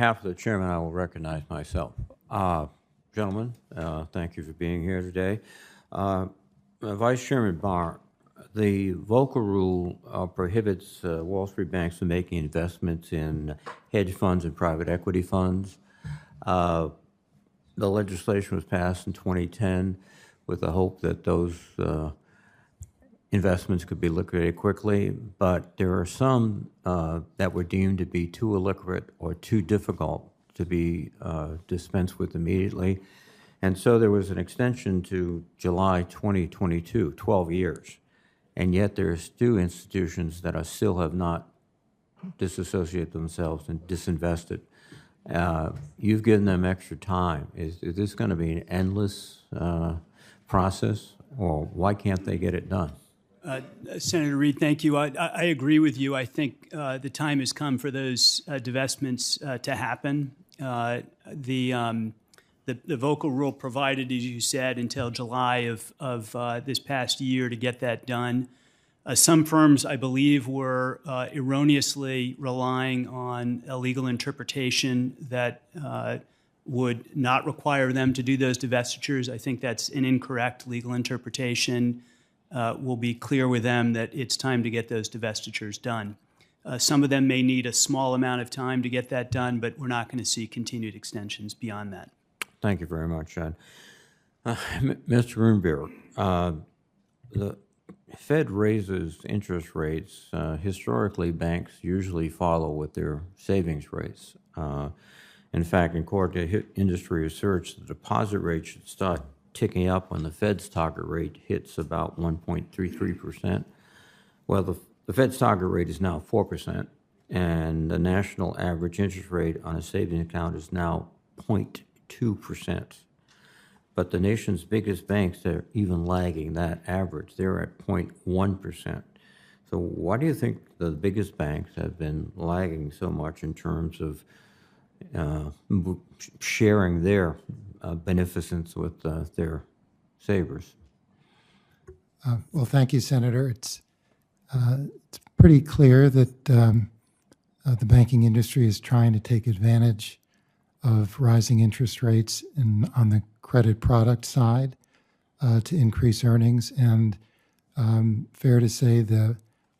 behalf of the chairman, I will recognize myself. Gentlemen, thank you for being here today. Vice Chairman Barr, the Volcker Rule prohibits Wall Street banks from making investments in hedge funds and private equity funds. The legislation was passed in 2010 with the hope that those investments could be liquidated quickly, but there are some that were deemed to be too illiquid or too difficult to be dispensed with immediately. And so there was an extension to July 2022, 12 years. And yet there are still institutions that still have not disassociated themselves and disinvested. You've given them extra time. Is this going to be an endless process, or why can't they get it done? Senator Reid, thank you. I agree with you. I think the time has come for those divestments to happen. The Volcker Rule provided, as you said, until July of this past year to get that done. Some firms, I believe, were erroneously relying on a legal interpretation that would not require them to do those divestitures. I think that's an incorrect legal interpretation. We'll be clear with them that it's time to get those divestitures done. Some of them may need a small amount of time to get that done, but we're not going to see continued extensions beyond that. Thank you very much, John. Mr. Roomberg, the Fed raises interest rates. Historically, banks usually follow with their savings rates. In fact, according to industry research, the deposit rate should start ticking up when the Fed's target rate hits about 1.33%. Well, the Fed's target rate is now 4%, and the national average interest rate on a savings account is now 0.2%. But the nation's biggest banks are even lagging that average. They're at 0.1%. So why do you think the biggest banks have been lagging so much in terms of sharing their beneficence with their savers? Well, thank you, Senator. It's pretty clear that the banking industry is trying to take advantage of rising interest rates on the credit product side to increase earnings. And fair to say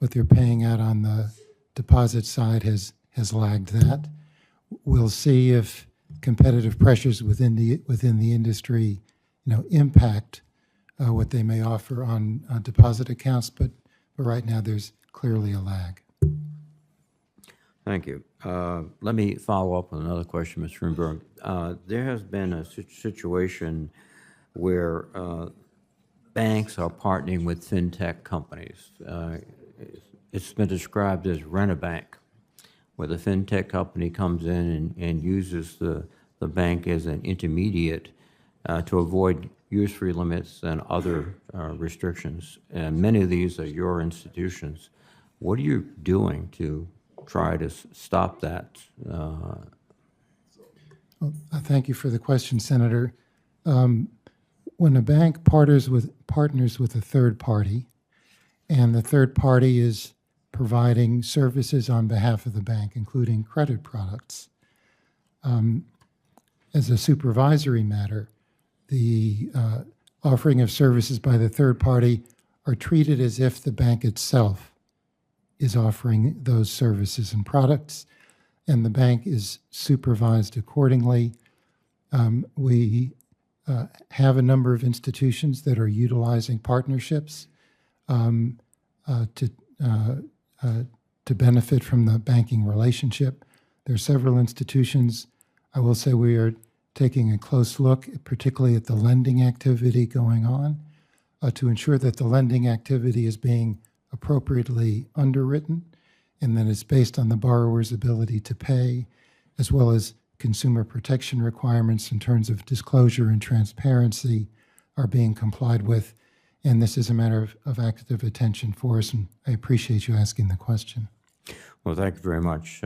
what they're paying out on the deposit side has lagged that. We'll see if competitive pressures within the industry, impact what they may offer on deposit accounts. But right now, there's clearly a lag. Thank you. Let me follow up with another question, Mr. Roomberg. There has been a situation where banks are partnering with fintech companies. It's been described as rent-a-bank, where the fintech company comes in and uses the bank as an intermediate to avoid use-free limits and other restrictions. And many of these are your institutions. What are you doing to try to stop that? Well, thank you for the question, Senator. When a bank partners with a third party, and the third party is providing services on behalf of the bank, including credit products, as a supervisory matter, the offering of services by the third party are treated as if the bank itself is offering those services and products, and the bank is supervised accordingly. We have a number of institutions that are utilizing partnerships to benefit from the banking relationship. There are several institutions. I will say we are taking a close look, particularly at the lending activity going on, to ensure that the lending activity is being appropriately underwritten and that it's based on the borrower's ability to pay, as well as consumer protection requirements in terms of disclosure and transparency are being complied with. And this is a matter of active attention for us, and I appreciate you asking the question. Well, thank you very much.